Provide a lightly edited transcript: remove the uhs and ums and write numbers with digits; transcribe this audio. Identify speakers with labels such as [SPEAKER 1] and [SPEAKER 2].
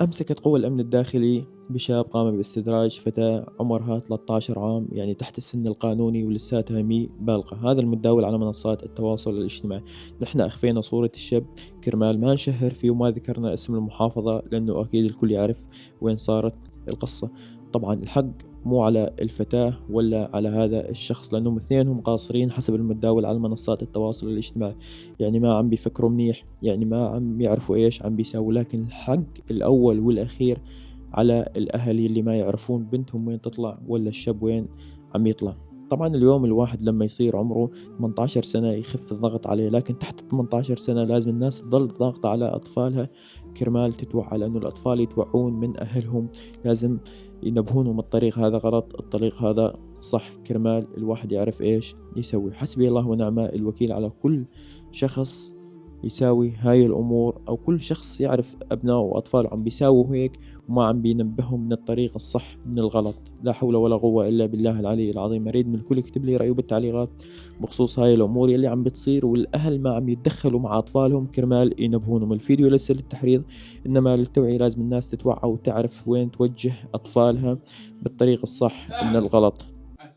[SPEAKER 1] أمسكت قوى الأمن الداخلي بشاب قام باستدراج فتاة عمرها 13 عام، يعني تحت السن القانوني ولساتها مي بالغة. هذا المتداول على منصات التواصل الاجتماعي. نحن أخفينا صورة الشاب كرمال ما نشهر فيه وما ذكرنا اسم المحافظة، لأنه أكيد الكل يعرف وين صارت القصة. طبعا الحق مو على الفتاة ولا على هذا الشخص، لأنهم اثنينهم قاصرين حسب المتداول على منصات التواصل الاجتماعي. يعني ما عم بيفكروا منيح، يعني ما عم يعرفوا ايش عم بيساووا. لكن الحق الأول والأخير على الأهل اللي ما يعرفون بنتهم وين تطلع ولا الشاب وين عم يطلع. طبعا اليوم الواحد لما يصير عمره 18 سنة يخف الضغط عليه، لكن تحت 18 سنة لازم الناس تظل ضاغطة على أطفالها كرمال تتوعى، لأنه الأطفال يتوعون من أهلهم. لازم ينبهونهم الطريق هذا غلط، الطريق هذا صح، كرمال الواحد يعرف إيش يسوي. حسبي الله ونعم الوكيل على كل شخص يساوي هاي الأمور، أو كل شخص يعرف أبنائه وأطفاله عم بيساووا هيك وما عم بينبههم من الطريق الصح من الغلط. لا حول ولا قوة إلا بالله العلي العظيم. أريد من الكل يكتب لي رأيه بالتعليقات بخصوص هاي الأمور اللي عم بتصير، والأهل ما عم يتدخلوا مع أطفالهم كرمال ينبهونهم. الفيديو ليس للتحريض إنما للتوعية. لازم الناس تتوعى وتعرف وين توجه أطفالها بالطريق الصح من الغلط.